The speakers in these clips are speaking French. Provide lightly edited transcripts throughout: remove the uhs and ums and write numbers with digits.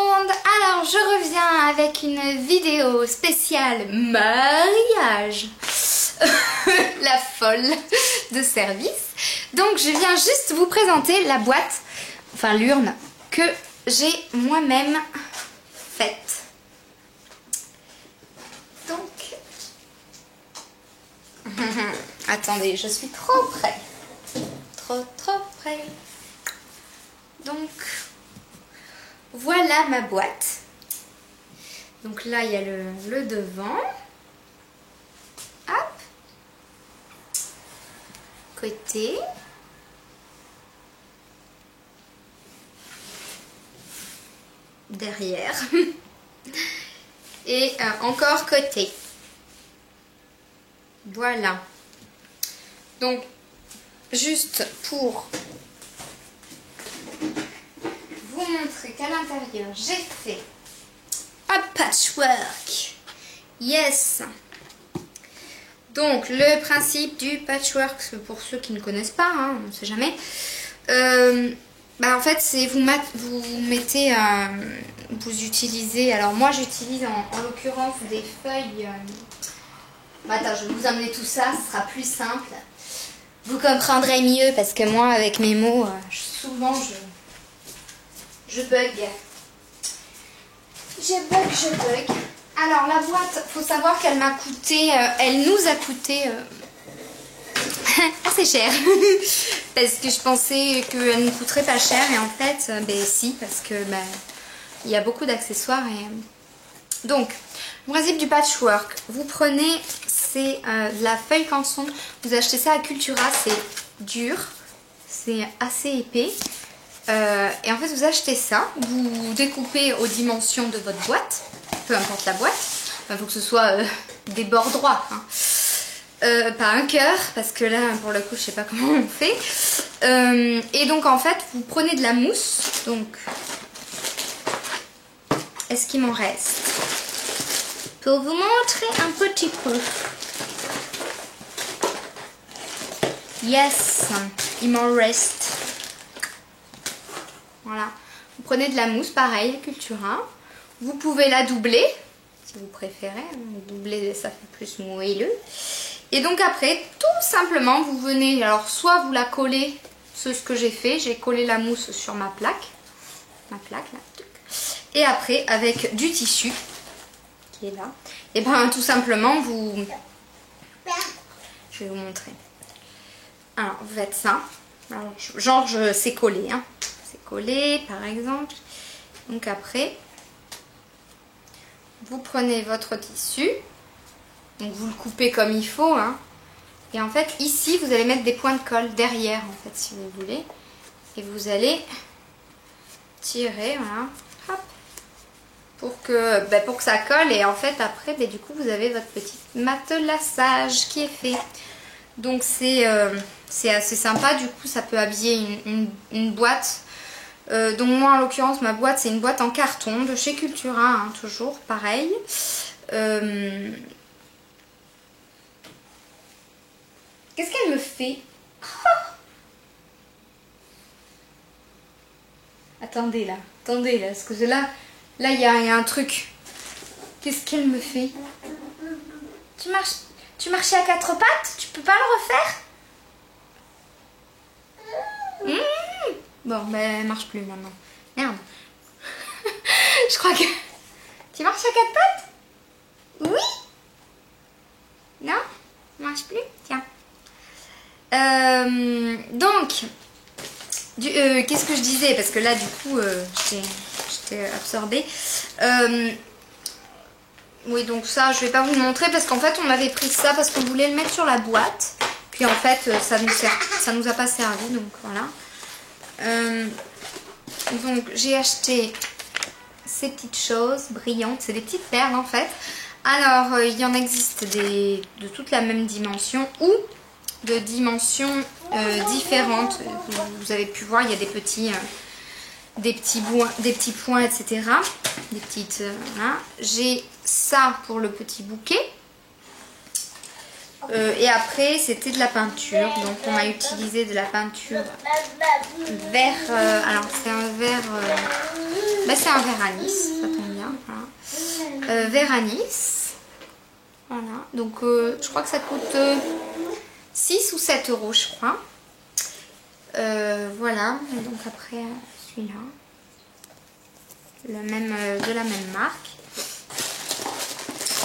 monde! Alors je reviens avec une vidéo spéciale mariage. La folle de service. Donc je viens juste vous présenter la boîte, enfin l'urne, que j'ai moi-même faite. Donc... Attendez, je suis trop près. Trop près. Donc... Voilà ma boîte. Donc là, il y a le devant. Hop. Côté. Derrière. Et encore côté. Voilà. Donc, juste pour vous montrer qu'à l'intérieur, j'ai fait un patchwork. Yes. Donc, le principe du patchwork, pour ceux qui ne connaissent pas, hein, on ne sait jamais. En fait, c'est vous mettez, vous utilisez. Alors moi, j'utilise en l'occurrence des feuilles. Attends, je vais vous amener tout ça, ce sera plus simple. Vous comprendrez mieux parce que moi, avec mes mots, souvent je bug. Je bug. Alors la boîte, faut savoir qu'elle m'a coûté, elle nous a coûté assez cher. Parce que je pensais qu'elle ne coûterait pas cher et en fait, si, parce que il y a beaucoup d'accessoires. Donc, le principe du patchwork, vous prenez, c'est de la feuille canson, vous achetez ça à Cultura, c'est dur, c'est assez épais. Et en fait vous achetez ça, vous découpez aux dimensions de votre boîte, peu importe la boîte, il faut que ce soit des bords droits, hein. Pas un cœur, parce que là pour le coup je sais pas comment on fait. Et donc en fait vous prenez de la mousse, donc est-ce qu'il m'en reste? Pour vous montrer un petit peu. Yes, il m'en reste. Voilà, vous prenez de la mousse, pareil, Cultura. Vous pouvez la doubler, si vous préférez. Doubler, ça fait plus moelleux. Et donc après, tout simplement, vous venez, alors soit vous la collez, c'est ce que j'ai fait, j'ai collé la mousse sur ma plaque. Ma plaque, là. Et après, avec du tissu, qui est là, et tout simplement, vous... Je vais vous montrer. Alors, vous faites ça. Alors, genre, c'est collé, hein. Collé par exemple. Donc après vous prenez votre tissu, donc vous le coupez comme il faut, hein. Et en fait ici vous allez mettre des points de colle derrière en fait si vous voulez, et vous allez tirer, voilà, hop, pour que ça colle. Et en fait après du coup vous avez votre petit matelassage qui est fait. Donc c'est assez sympa, du coup ça peut habiller une boîte. Donc moi en l'occurrence ma boîte c'est une boîte en carton de chez Cultura, hein, toujours pareil. Qu'est-ce qu'elle me fait? Attendez là, parce que là il y a un truc. Qu'est-ce qu'elle me fait? Tu marchais à quatre pattes? Tu peux pas le refaire? Bon, elle marche plus maintenant. Merde. Je crois que... Tu marches à quatre pattes? Oui? Non? Ça marche plus? Tiens. Donc, qu'est-ce que je disais? Parce que là, du coup, j'étais absorbée. Oui, donc ça, je vais pas vous le montrer parce qu'en fait, on avait pris ça parce qu'on voulait le mettre sur la boîte. Puis en fait, ça nous a pas servi, donc voilà. Donc j'ai acheté ces petites choses brillantes, c'est des petites perles en fait. Alors il y en existe de toute la même dimension ou de dimensions différentes. Vous avez pu voir, il y a des petits points, etc. Des petites, voilà. J'ai ça pour le petit bouquet. Et après c'était de la peinture, donc on a utilisé de la peinture vert, alors c'est un vert Bah, c'est un verre anis, ça tombe bien. Voilà. Verre anis. Voilà. Donc je crois que ça coûte 6 ou 7 euros, je crois. Voilà. Et donc après celui-là. De la même marque.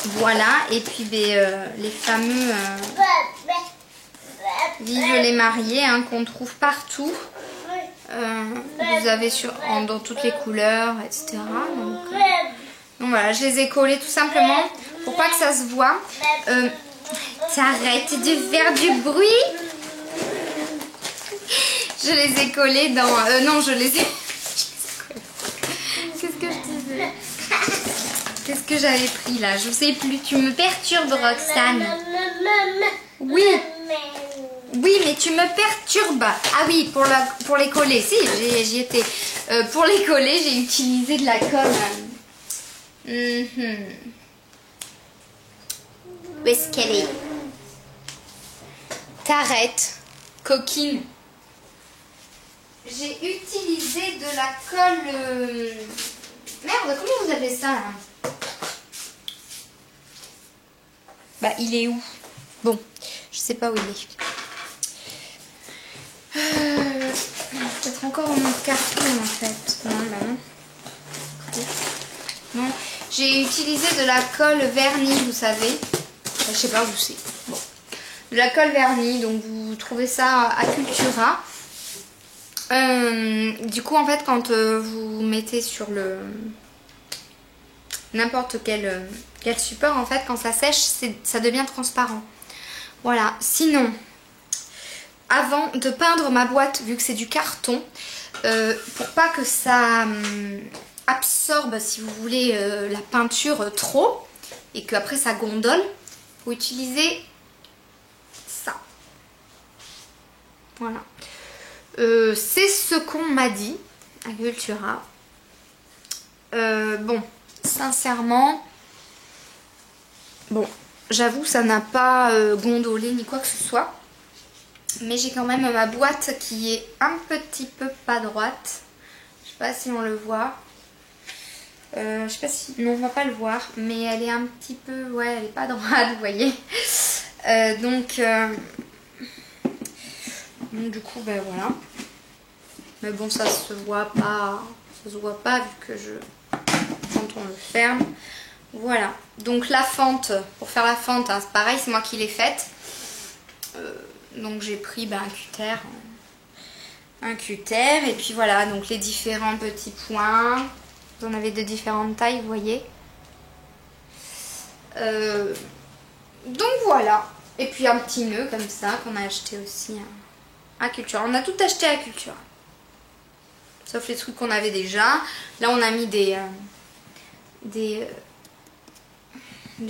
Voilà. Et puis les fameux Vive les mariés hein, qu'on trouve partout. Vous avez dans toutes les couleurs, etc. Donc voilà, je les ai collés tout simplement pour pas que ça se voit. T'arrêtes de faire du bruit. Je les ai collés dans... non, je les ai... Qu'est-ce que je disais? Qu'est-ce que j'avais pris là? Je sais plus. Tu me perturbes, Roxane. Oui. Oui, mais tu me perturbes. Ah oui, pour les coller. Si, j'y étais. Pour les coller, j'ai utilisé de la colle. Où est-ce qu'elle est? T'arrêtes, coquine. J'ai utilisé de la colle... Merde, comment vous appelez ça là? Bah, il est où? Bon, je sais pas où il est. Peut-être encore en mode carton en fait. Non, bah non. Non. J'ai utilisé de la colle vernis, vous savez. Je sais pas où c'est. Bon. De la colle vernis, donc vous trouvez ça à Cultura. Du coup, en fait, quand vous mettez sur le n'importe quel support, en fait, quand ça sèche, ça devient transparent. Voilà. Sinon, avant de peindre ma boîte, vu que c'est du carton, pour pas que ça absorbe, si vous voulez, la peinture trop, et qu'après ça gondole, vous utilisez ça. Voilà. C'est ce qu'on m'a dit à Cultura. Bon, sincèrement, bon, j'avoue, ça n'a pas gondolé ni quoi que ce soit. Mais j'ai quand même ma boîte qui est un petit peu pas droite. Je sais pas si on le voit. Je sais pas si... Non, on va pas le voir. Mais elle est un petit peu... Ouais, elle est pas droite, vous voyez. Donc du coup, ben voilà. Mais bon, ça se voit pas. Ça se voit pas vu que quand on le ferme. Voilà. Donc la fente, pour faire la fente, hein, c'est pareil, c'est moi qui l'ai faite. Donc j'ai pris un cutter et puis voilà, donc les différents petits points. Vous en avez de différentes tailles, vous voyez. Donc voilà. Et puis un petit nœud comme ça qu'on a acheté aussi à Cultura. On a tout acheté à Cultura. Sauf les trucs qu'on avait déjà. Là on a mis des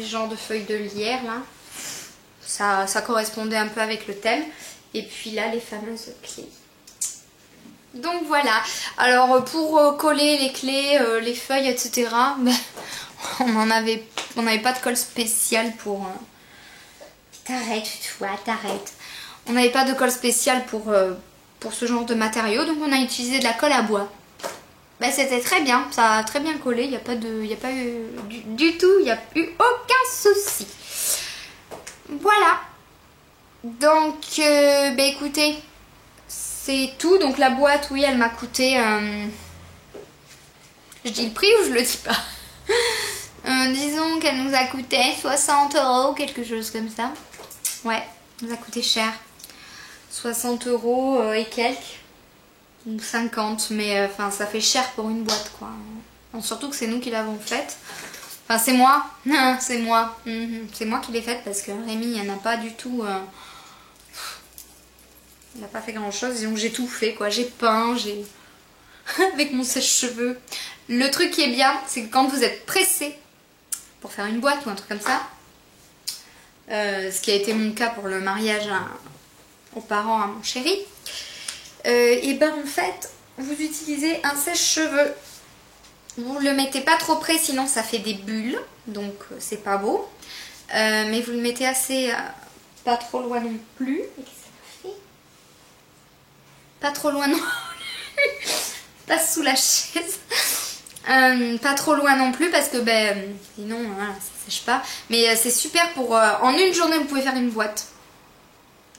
genres de feuilles de lierre là. Ça correspondait un peu avec le thème. Et puis là, les fameuses clés. Donc voilà. Alors pour coller les clés, les feuilles, etc. Ben, on n'avait pas de colle spéciale pour... T'arrêtes, toi, t'arrêtes. On n'avait pas de colle spéciale pour ce genre de matériaux. Donc on a utilisé de la colle à bois. Ben, c'était très bien. Ça a très bien collé. Il n'y a pas eu du tout. Il n'y a eu aucun souci. Voilà, donc bah écoutez, c'est tout. Donc la boîte, oui, elle m'a coûté, je dis le prix ou je le dis pas? Disons qu'elle nous a coûté 60 €, quelque chose comme ça. Ouais, elle nous a coûté cher, 60 € et quelques, ou 50, mais enfin ça fait cher pour une boîte quoi. Surtout que c'est nous qui l'avons faite. Enfin, c'est moi, c'est moi. C'est moi qui l'ai faite parce que Rémi, il n'a pas du tout... il n'a pas fait grand chose, donc j'ai tout fait quoi. J'ai peint, j'ai... avec mon sèche-cheveux. Le truc qui est bien, c'est que quand vous êtes pressé pour faire une boîte ou un truc comme ça, ce qui a été mon cas pour le mariage aux parents à mon chéri, et ben en fait, vous utilisez un sèche-cheveux. Vous le mettez pas trop près, sinon ça fait des bulles, donc c'est pas beau. Mais vous le mettez assez, pas trop loin non plus. Et qu'est-ce que ça fait? Pas trop loin non plus. Passe sous la chaise. Pas trop loin non plus parce que sinon voilà, ça sèche pas. Mais c'est super pour... en une journée vous pouvez faire une boîte.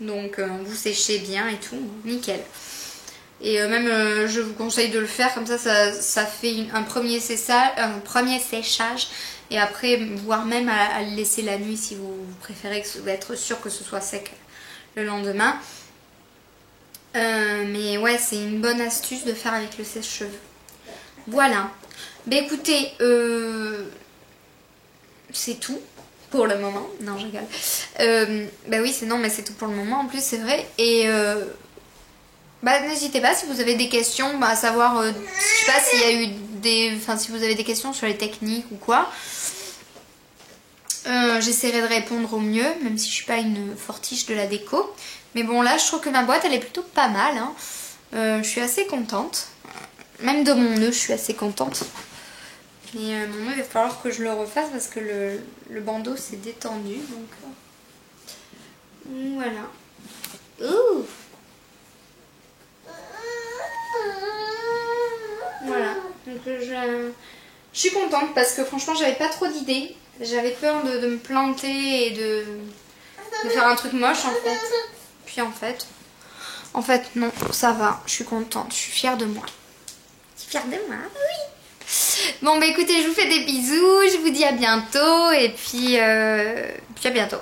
Donc vous séchez bien et tout, nickel. Et même je vous conseille de le faire comme ça, ça fait un premier séchage. Et après, voire même à le laisser la nuit si vous préférez être sûr que ce soit sec le lendemain. Mais ouais, c'est une bonne astuce de faire avec le sèche-cheveux. Voilà. Bah écoutez, c'est tout pour le moment. Non, je rigole. Bah oui, c'est tout pour le moment en plus, c'est vrai. Et n'hésitez pas si vous avez des questions, à savoir, je sais pas s'il y a eu si vous avez des questions sur les techniques ou quoi. J'essaierai de répondre au mieux, même si je suis pas une fortiche de la déco. Mais bon, là, je trouve que ma boîte, elle est plutôt pas mal. Hein. Je suis assez contente. Même de mon nœud, je suis assez contente. Mais mon nœud, il va falloir que je le refasse parce que le bandeau s'est détendu. Donc voilà. Ouh. Voilà. Donc je suis contente parce que franchement, j'avais pas trop d'idées. J'avais peur de me planter et de faire un truc moche en fait. Puis en fait non, ça va. Je suis contente, je suis fière de moi. Je suis fière de moi, oui. Bon bah écoutez, je vous fais des bisous, je vous dis à bientôt et puis à bientôt.